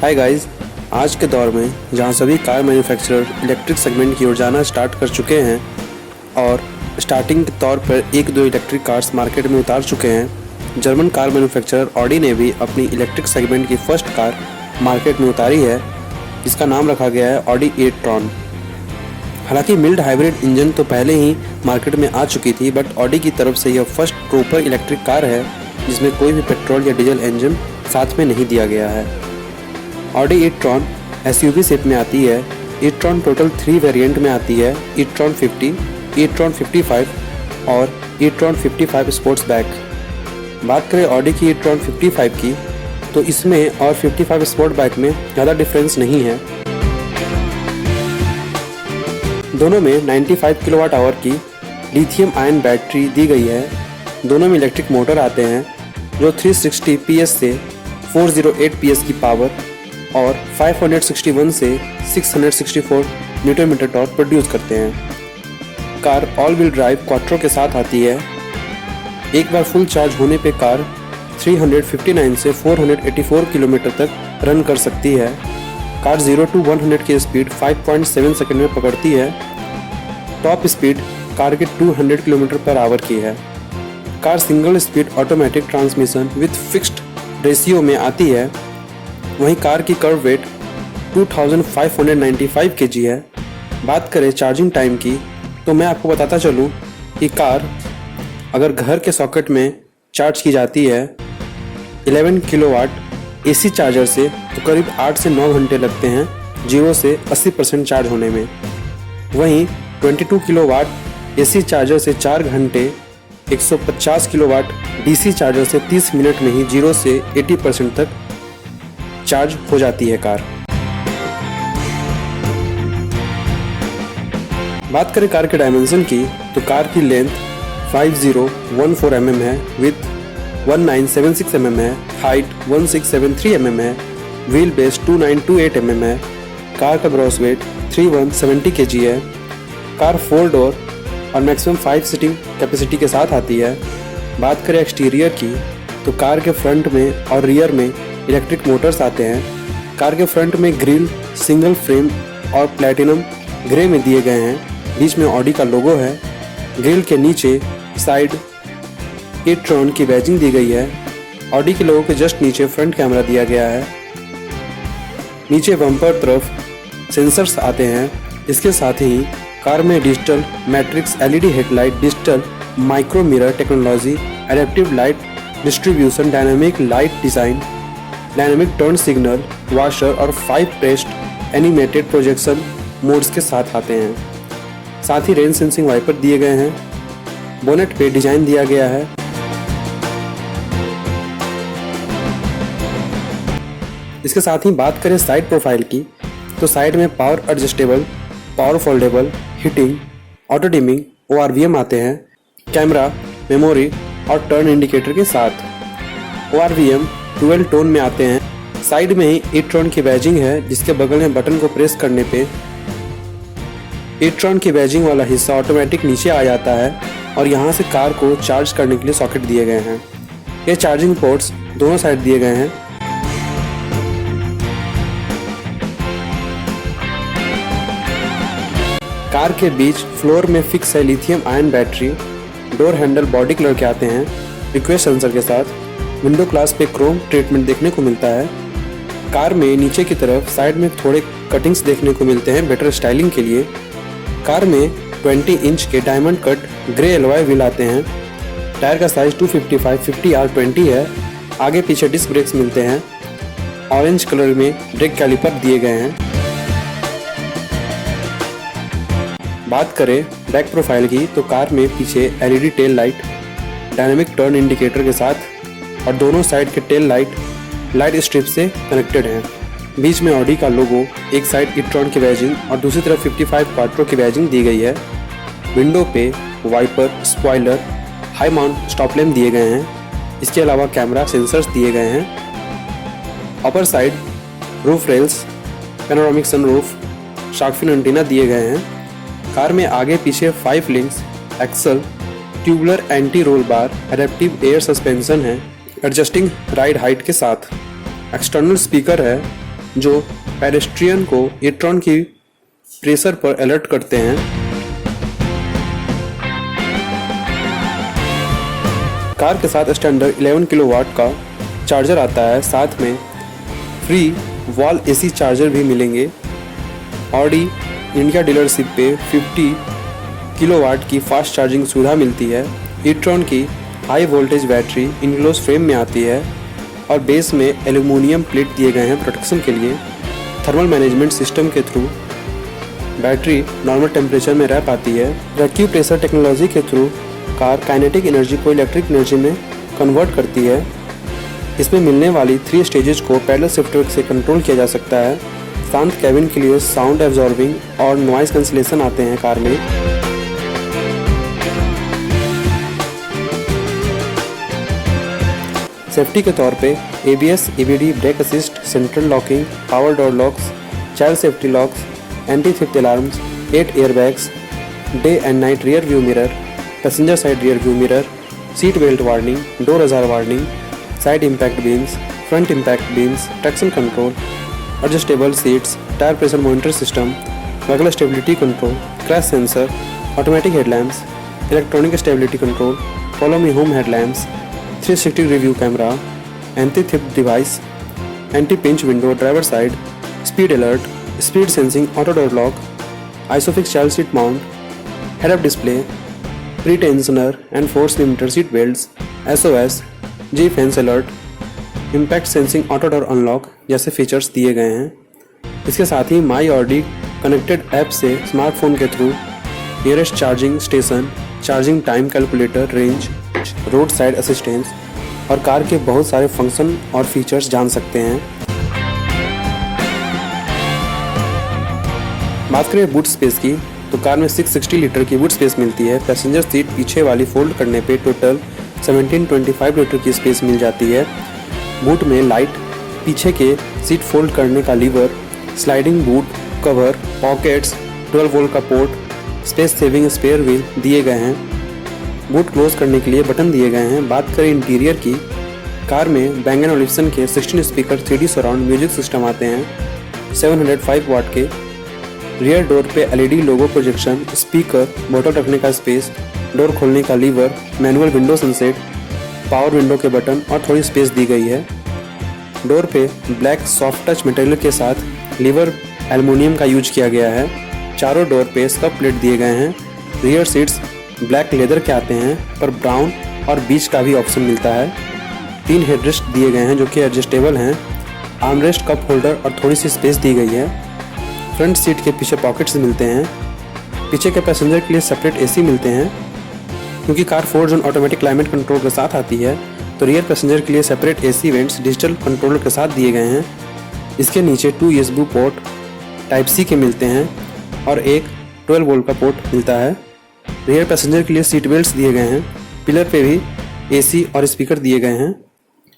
Hi guys, आज के दौर में जहां सभी कार मैन्युफैक्चरर इलेक्ट्रिक सेगमेंट की ओर जाना स्टार्ट कर चुके हैं और स्टार्टिंग के तौर पर एक दो इलेक्ट्रिक कार्स मार्केट में उतार चुके हैं, जर्मन कार मैन्युफैक्चरर ऑडी ने भी अपनी इलेक्ट्रिक सेगमेंट की फर्स्ट कार मार्केट में उतारी है, जिसका नाम रखा गया है ऑडी e-tron। हालांकि मिल्ड हाइब्रिड इंजन तो पहले ही मार्केट में आ चुकी थी, बट ऑडी की तरफ से यह फर्स्ट प्रॉपर इलेक्ट्रिक कार है जिसमें कोई भी पेट्रोल या डीजल इंजन साथ में नहीं दिया गया है। ऑडी e-tron एसयूवी शेप में आती है। e-tron टोटल 3 वेरिएंट में आती है, e-tron 50, e-tron 55 और e-tron 55 स्पोर्ट्सबैक। बात करें ऑडी की e-tron 55 की, तो इसमें और 55 स्पोर्ट्सबैक में ज़्यादा डिफरेंस नहीं है। दोनों में 95 किलोवाट आवर की लिथियम आयन बैटरी दी गई है। दोनों में इलेक्ट्रिक मोटर आते हैं जो 360 PS से 408 PS की पावर और 561 से 664 न्यूटन मीटर टॉर्क प्रोड्यूस करते हैं। Car all wheel drive quattro के साथ आती है। एक बार फुल चार्ज होने पे कार 359 से 484 किलोमीटर तक रन कर सकती है। कार 0 to 100 की स्पीड 5.7 सेकंड में पकड़ती है। टॉप स्पीड कार के 200 किलोमीटर पर आवर की है। Car single speed automatic transmission with fixed ratio में आती है। वहीं कार की कर्व वेट 2595 kg है। बात करें चार्जिंग टाइम की, तो मैं आपको बताता चलूँ कि कार अगर घर के सॉकेट में चार्ज की जाती है 11 किलोवाट AC चार्जर से, तो करीब 8 से 9 घंटे लगते हैं 0 से 80% चार्ज होने में। वहीं 22 किलोवाट AC चार्जर से 4 घंटे, 150 किलोवाट DC चार्जर से 30 मिनट में ही 0 से 80% तक चार्ज हो जाती है कार। बात करें कार के डायमेंशन की, तो कार की लेंथ 5014 mm है, विथ 1976 mm है, हाइट 1673 mm है, व्हील बेस 2928 mm है। कार का ग्रॉस वेट 3170 kg है। कार 4 डोर और मैक्सिमम 5 सीटिंग कैपेसिटी के साथ आती है। बात करें एक्सटीरियर की, तो कार के फ्रंट में और रियर में इलेक्ट्रिक मोटर्स आते हैं। कार के फ्रंट में ग्रिल सिंगल फ्रेम और प्लैटिनम ग्रे में दिए गए हैं। बीच में ऑडी का लोगो है। ग्रिल के नीचे साइड e-tron की बैजिंग दी गई है। ऑडी के लोगो के जस्ट नीचे फ्रंट कैमरा दिया गया है। नीचे बम्पर तरफ सेंसर्स आते हैं। इसके साथ ही कार में digital matrix LED headlight, digital micro mirror technology, adaptive light distribution, dynamic light design, dynamic turn signal, washer और 5 प्रेस्ड एनिमेटेड प्रोजेक्शन मोड्स के साथ आते हैं। साथ ही रेन सेंसिंग वाइपर दिए गए हैं। बोनेट पे डिजाइन दिया गया है। इसके साथ ही बात करें साइड प्रोफाइल की, तो साइड में power adjustable, power foldable, heating, auto dimming, ORVM आते हैं। कैमरा, मेमोरी और टर्न इंडिकेटर के साथ। ORVM 12 टोन में आते हैं। साइड में ही e-tron की बैजिंग है, जिसके बगल में बटन को प्रेस करने पे e-tron की बैजिंग वाला हिस्सा ऑटोमेटिक नीचे आ जाता है और यहाँ से कार को चार्ज करने के लिए सॉकेट दिए गए हैं। ये चार्जिंग पोर्ट्स दोनों साइड दिए गए हैं। कार के बीच फ्लोर में फिक्स है lithium ion battery. Door handle body colour के आते हैं रिक्वेस्ट सेंसर के साथ। विंडो ग्लास पे क्रोम ट्रीटमेंट देखने को मिलता है। कार में नीचे की तरफ साइड में थोड़े कटिंग्स देखने को मिलते हैं बेटर स्टाइलिंग के लिए। कार में 20 इंच के diamond cut grey alloy wheel आते हैं। टायर का साइज 255 50R20 है। आगे पीछे डिस्क ब्रेक्स मिलते हैं। ऑरेंज कलर में ब्रेक कैलिपर दिए गए हैं। बात करें बैक प्रोफाइल की, तो कार में पीछे LED tail light, dynamic turn indicator के साथ और दोनों साइड के टेल लाइट स्ट्रिप से कनेक्टेड हैं। बीच में ऑडी का लोगो, एक साइड e-tron की बैजिंग और दूसरी तरफ 55 क्वाट्रो की बैजिंग दी गई है। विंडो पे wiper, spoiler, high mount stop lamp दिए गए हैं। इसके अलावा कैमरा सेंसर्स दिए गए हैं। Upper side roof rails, panoramic sunroof, shark fin antenna दिए गए हैं। कार में आगे पीछे 5 links, axle, tubular anti roll bar, adaptive air suspension है, एडजस्टिंग राइड हाइट के साथ। एक्सटर्नल स्पीकर है, जो पेडेस्ट्रियन को इलेक्ट्रॉन की प्रेशर पर अलर्ट करते हैं। कार के साथ स्टैंडर्ड 11 किलोवाट का चार्जर आता है, साथ में फ्री वॉल एसी चार्जर भी मिलेंगे। ऑडी इंडिया डीलरशिप पे 50 किलोवाट की फास्ट चार्जिंग सुविधा मिलती है। ई-ट्रॉन की high voltage battery enclose frame में आती है और बेस में एल्यूमिनियम प्लेट दिए गए हैं प्रोटेक्शन के लिए। थर्मल मैनेजमेंट सिस्टम के थ्रू बैटरी नॉर्मल टेम्परेचर में रह पाती है। वैक्यूम प्रेशर टेक्नोलॉजी के थ्रू कार काइनेटिक एनर्जी को इलेक्ट्रिक एनर्जी में कन्वर्ट करती है। इसमें मिलने वाली 3 स्टेजेस को पैडल शिफ्टर से कंट्रोल किया जा सकता है। शांत कैबिन के लिए साउंड एब्जॉर्बिंग और नॉइज कैंसिलेशन आते हैं कार में। सेफ्टी के तौर पे ABS, EBD, brake assist, central locking, power door locks, child safety locks, anti theft alarms, 8 airbags, day and night rear view mirror, passenger side rear view mirror, seat belt warning, door ajar warning, side impact beams, front impact beams, traction control, adjustable seats, tyre pressure monitor system, vehicle stability control, crash sensor, automatic headlamps, electronic stability control, follow me home headlamps, 360 review camera, anti theft device, anti pinch window, driver side, speed alert, speed sensing, auto door lock, isofix child seat mount, head up display, pre tensioner and force limiter seat belts, SOS, geo fence alert, impact sensing, auto door unlock जैसे features दिए गए हैं। इसके साथ ही my Audi connected app से smartphone के through nearest charging station, charging time calculator, range, road side assistance और कार के बहुत सारे फंक्शन और फीचर्स जान सकते हैं। बात करें बूट स्पेस की तो कार में 660 लीटर की बूट स्पेस मिलती है। पैसेंजर सीट पीछे वाली फोल्ड करने पे टोटल 1725 लीटर की स्पेस मिल जाती है। बूट में लाइट, पीछे के सीट फोल्ड करने का lever, sliding boot cover, pockets, 12 volt का port, space saving spare wheel दिए गए हैं। बूट क्लोज करने के लिए बटन दिए गए हैं। बात करें इंटीरियर की, कार में Bang & Olufsen के 16 speaker 3D surround music system आते हैं। 705 वाट के रियर डोर पे LED लोगो प्रोजेक्शन, स्पीकर, बोतल रखने का स्पेस, डोर खोलने का lever, manual window sunset, power window के बटन और थोड़ी स्पेस दी गई है। डोर पे ब्लैक सॉफ्ट टच मटेरियल के साथ लीवर एल्युमिनियम का यूज किया गया है। चारों डोर पे स्कप प्लेट दिए गए हैं। रियर सीट्स ब्लैक लेदर के आते हैं पर ब्राउन और बीच का भी ऑप्शन मिलता है। 3 हेडरेस्ट दिए गए हैं जो कि एडजस्टेबल हैं। आर्मरेस्ट, कप होल्डर और थोड़ी सी स्पेस दी गई है। फ्रंट सीट के पीछे पॉकेट्स मिलते हैं। पीछे के पैसेंजर के लिए सेपरेट AC मिलते हैं। क्योंकि car 4 zone automatic climate control के साथ आती है तो रियर पैसेंजर के लिए separate AC vents digital controller के साथ दिए गए हैं। इसके नीचे 2 USB पोर्ट टाइप C के मिलते हैं और एक 12 वोल्ट का पोर्ट मिलता है। रियर पैसेंजर के लिए सीट बेल्ट्स दिए गए हैं। पिलर पे भी AC और स्पीकर दिए गए हैं।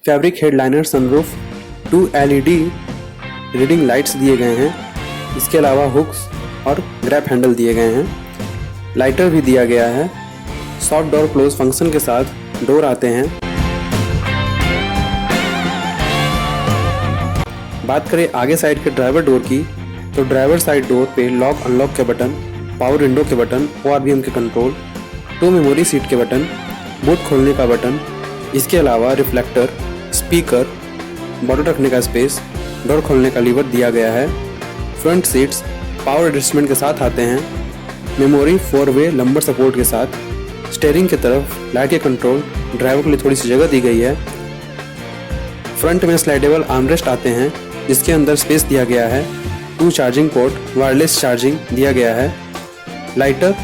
Fabric headliner, sunroof, 2 LED reading lights दिए गए हैं। इसके अलावा हुक्स और ग्रैब हैंडल दिए गए हैं। लाइटर भी दिया गया है। सॉफ्ट डोर क्लोज फंक्शन के साथ डोर आते हैं। बात करें आगे साइड के ड्राइवर डोर की तो ड्राइवर साइड डोर पे लॉक अनलॉक के बटन, पावर विंडो के बटन, ORVM के कंट्रोल, 2 मेमोरी सीट के बटन, बूट खोलने का बटन, इसके अलावा रिफ्लेक्टर, स्पीकर, बॉटल रखने का स्पेस, डोर खोलने का लीवर दिया गया है। फ्रंट सीट्स पावर एडजस्टमेंट के साथ आते हैं। मेमोरी 4-वे लंबर सपोर्ट के साथ। स्टीयरिंग की तरफ लाइट के कंट्रोल, ड्राइवर के लिए थोड़ी सी जगह दी गई है। फ्रंट में स्लाइडेबल आर्मरेस्ट आते हैं जिसके अंदर स्पेस दिया गया है। 2 चार्जिंग पोर्ट, वायरलेस चार्जिंग दिया गया है। लाइटर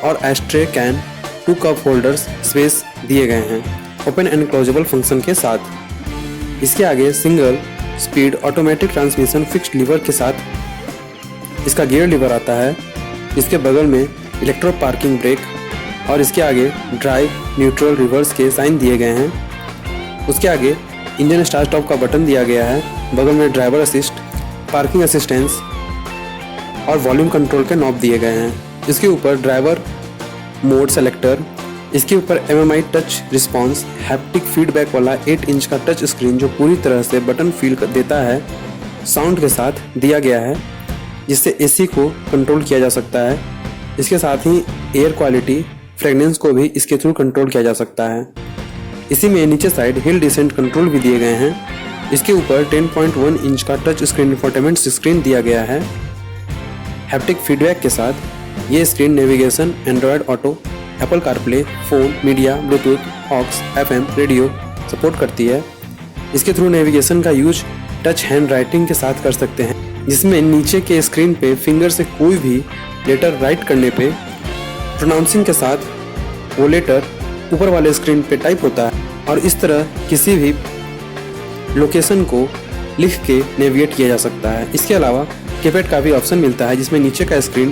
और ashtray can, 2 cup holders space दिए गए हैं ओपन एंड क्लोजेबल फंक्शन के साथ। इसके आगे single speed automatic transmission fixed lever के साथ इसका गियर लीवर आता है। इसके बगल में इलेक्ट्रो पार्किंग ब्रेक और इसके आगे ड्राइव, न्यूट्रल, रिवर्स के साइन दिए गए हैं। उसके आगे इंजन स्टार्ट स्टॉप का बटन दिया गया है। बगल में ड्राइवर असिस्ट, पार्किंग असिस्टेंस और वॉल्यूम कंट्रोल के नॉब दिए गए हैं। इसके ऊपर ड्राइवर मोड सेलेक्टर, इसके ऊपर MMI touch response, haptic feedback वाला 8 इंच का टच स्क्रीन जो पूरी तरह से बटन फील देता है। साउंड के साथ दिया गया है, जिससे एसी को कंट्रोल किया जा सकता है। इसके साथ ही एयर क्वालिटी, फ्रेगनेंस को भी इसके थ्रू कंट्रोल किया जा सकता है। इसी में नीचे साइड हिल डिसेंट कंट्रोल भी दिए गए हैं। इसके ऊपर 10.1 इंच का टच स्क्रीन इंफोटेनमेंट स्क्रीन दिया गया है। हैप्टिक फीडबैक के साथ ये screen navigation, Android auto, Apple CarPlay, phone, media, Bluetooth, aux, FM, radio support करती है। इसके थ्रू नेविगेशन का यूज टच हैंड राइटिंग के साथ कर सकते हैं, जिसमें नीचे के स्क्रीन पे फिंगर से कोई भी लेटर राइट करने पे प्रोनाउंसिंग के साथ वो लेटर ऊपर वाले स्क्रीन पे टाइप होता है और इस तरह किसी भी लोकेशन को लिख के नेविगेट किया जा सकता है। इसके अलावा कीपैड का भी ऑप्शन मिलता है, जिसमें नीचे का स्क्रीन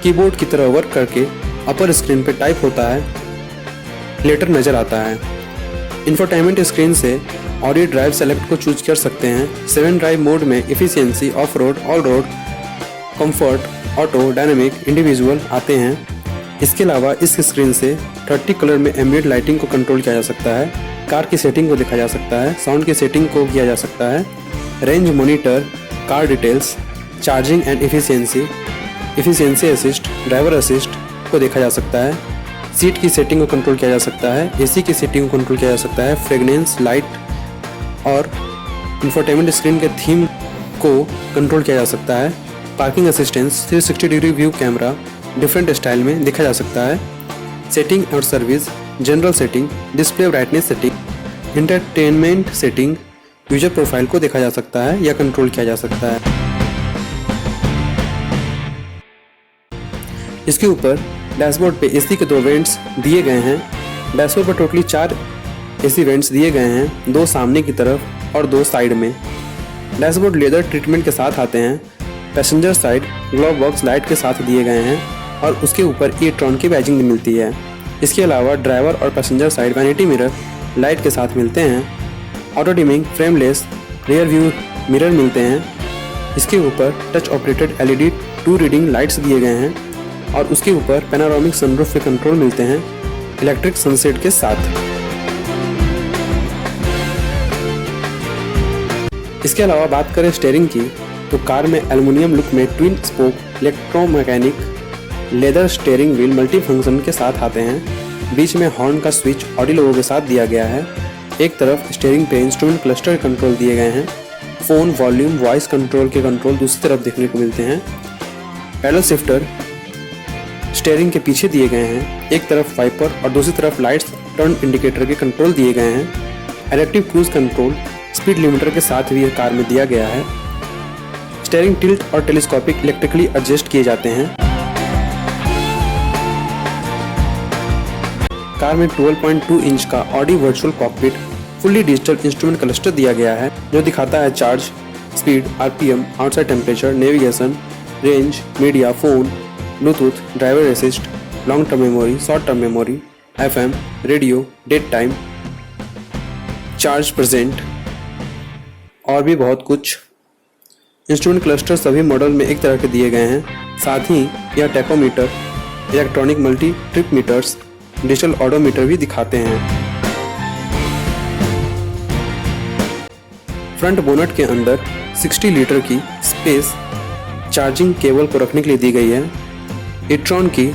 कीबोर्ड की तरह वर्क करके अपर स्क्रीन पे टाइप होता है, लेटर नज़र आता है। इंफोटेनमेंट स्क्रीन से ऑडियो ड्राइव सेलेक्ट को चूज कर सकते हैं। 7 ड्राइव मोड में efficiency, of road, all road, comfort, auto, dynamic, individual आते हैं। इसके अलावा इस स्क्रीन से 30 कलर में एम्बिएंट लाइटिंग को कंट्रोल किया जा सकता है, कार की सेटिंग को देखा जा सकता है, साउंड की सेटिंग को किया जा सकता है, range monitor, car details, charging and efficiency assist, driver assist को देखा जा सकता है, सीट की सेटिंग को कंट्रोल किया जा सकता है, एसी की सेटिंग को कंट्रोल किया जा सकता है, फ्रेगनेंस, लाइट और इंफोटेनमेंट स्क्रीन के थीम को कंट्रोल किया जा सकता है। Parking assistance, 360 degree view camera different style में देखा जा सकता है। सेटिंग और service, general setting, display brightness setting, entertainment setting, user profile को देखा जा सकता है या कंट्रोल किया जा सकता है। इसके ऊपर डैशबोर्ड पे एसी के 2 वेंट्स दिए गए हैं। डैशबोर्ड पर टोटली 4 एसी वेंट्स दिए गए हैं, 2 सामने की तरफ और 2 साइड में। डैशबोर्ड लेदर ट्रीटमेंट के साथ आते हैं। Passenger side glove box light के साथ दिए गए हैं और उसके ऊपर ई-ट्रॉन की बैजिंग भी मिलती है। इसके अलावा ड्राइवर और passenger side vanity mirror light के साथ मिलते हैं। Auto dimming, frameless rear view mirror मिलते हैं। इसके ऊपर touch operated LED 2 reading lights दिए गए हैं और उसके ऊपर पैनोरामिक सनरूफ के कंट्रोल मिलते हैं इलेक्ट्रिक सनसेट के साथ। इसके अलावा बात करें स्टीयरिंग की, तो कार में एल्युमिनियम लुक में twin spoke electromechanic leather steering wheel multi function के साथ आते हैं। बीच में हॉर्न का स्विच ऑडी लोगो के साथ दिया गया है। एक तरफ स्टीयरिंग पे इंस्ट्रूमेंट क्लस्टर कंट्रोल दिए गए हैं। फ़ोन, वॉल्यूम, वॉइस कंट्रोल के कंट्रोल दूसरी तरफ देखने को मिलते हैं। पैडल शिफ्टर स्टीयरिंग के पीछे दिए गए हैं। एक तरफ वाइपर और दूसरी तरफ लाइट्स, टर्न इंडिकेटर के कंट्रोल दिए गए हैं। Adaptive cruise control speed limiter के साथ भी कार में दिया गया है। स्टीयरिंग टिल्ट और टेलीस्कोपिक इलेक्ट्रिकली एडजस्ट किए जाते हैं। कार में 12.2 इंच का Audi virtual cockpit fully digital instrument cluster दिया गया है, जो दिखाता है charge, speed, RPM, outside temperature, navigation, range, media, phone, Bluetooth, driver assist, long term memory, short term memory, FM, radio, date time, charge present और भी बहुत कुछ। इंस्ट्रूमेंट क्लस्टर सभी मॉडल में एक तरह के दिए गए हैं। साथ ही यह tachometer, electronic multi trip meters, digital odometer भी दिखाते हैं। फ्रंट बोनट के अंदर 60 लीटर की स्पेस चार्जिंग केबल को रखने के लिए दी गई है। ई-ट्रॉन की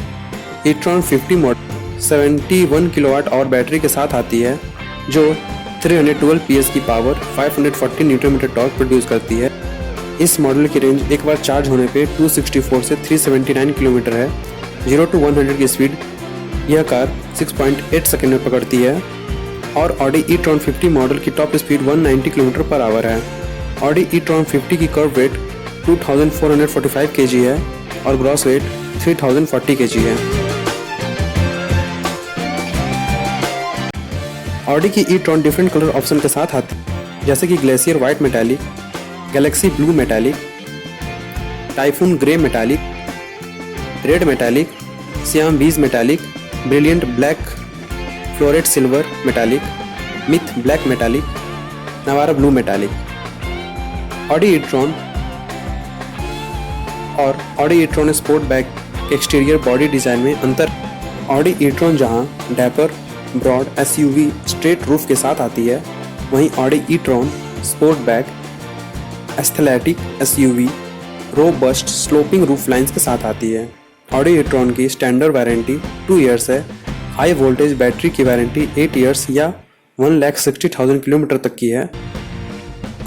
ई-ट्रॉन 50 मॉडल 71 किलोवाट और बैटरी के साथ आती है, जो 312 PS की power, 540 newton metre torque produce करती है। इस मॉडल की रेंज एक बार चार्ज होने पे 264 से 379 किलोमीटर है। 0 to 100 की स्पीड यह कार 6.8 सेकंड में पकड़ती है और ऑडी ई-ट्रॉन 50 मॉडल की top speed 190 kilometre per hour है। ऑडी ई-ट्रॉन 50 की कर्व वेट 2445 kg है और ग्रॉस वेट 3040 kg है। ऑडी की ई-ट्रॉन डिफरेंट कलर ऑप्शन के साथ आती है, जैसे कि glacier white metallic, galaxy blue metallic, typhoon grey metallic, red metallic, Siam beige metallic, brilliant black, floret silver metallic, myth black metallic, Navarra blue metallic. Audi e-tron और Audi e-tron Sportback के exterior body design में अंतर। Audi e-tron जहां dapper, broad, SUV straight roof के साथ आती है, वहीं Audi e-tron Sportback athletic SUV robust sloping roof lines के साथ आती है। ऑडी e-tron की स्टैंडर्ड वारंटी 2 इयर्स है। हाई वोल्टेज बैटरी की वारंटी 8 इयर्स या 1,60,000 किलोमीटर तक की है।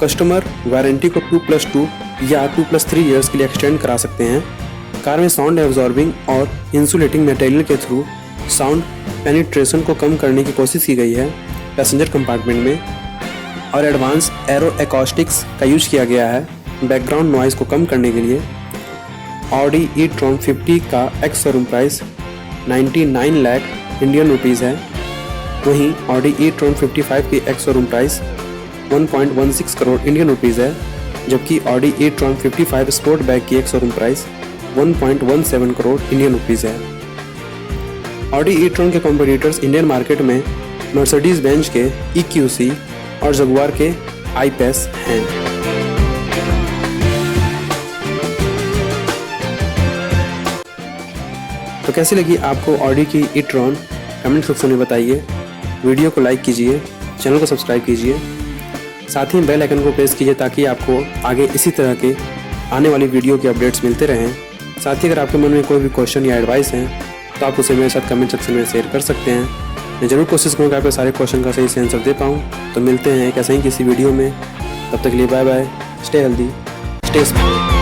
कस्टमर वारंटी को 2+2 या 2+3 इयर्स के लिए एक्सटेंड करा सकते हैं। कार में साउंड एब्जॉर्बिंग और इंसुलेटिंग मटेरियल के थ्रू साउंड पेनिट्रेशन को कम करने की कोशिश की गई है पैसेंजर कंपार्टमेंट में, और एडवांस एरो एकॉस्टिक्स का यूज किया गया है बैकग्राउंड नॉइज़ को कम करने के लिए। ऑडी e-tron 50 का ex showroom price 99 lakh Indian rupees है। वहीं ऑडी e-tron 55 की ex showroom price 1.16 crore Indian rupees है, जबकि ऑडी e-tron 55 स्पोर्ट बैग की ex showroom price 1.17 crore Indian rupees है। ऑडी e-tron के कॉम्पिटिटर्स इंडियन मार्केट में मर्सिडीज बेंज के EQC और जगुआर के I-Pace हैं। तो कैसी लगी आपको ऑडी की e-tron? कमेंट सेक्शन में बताइए। वीडियो को लाइक कीजिए, चैनल को सब्सक्राइब कीजिए, साथ ही बेल आइकन को प्रेस कीजिए ताकि आपको आगे इसी तरह के आने वाली वीडियो के अपडेट्स मिलते रहें। साथ ही अगर आपके मन में कोई भी क्वेश्चन या एडवाइस है तो आप उसे मेरे साथ कमेंट सेक्शन में शेयर कर सकते हैं। मैं ज़रूर कोशिश करूँगा आपके सारे क्वेश्चन का सही से आंसर दे पाऊँ। तो मिलते हैं एक ऐसे ही किसी वीडियो में, तब तक के लिए bye bye, stay healthy, stay smart.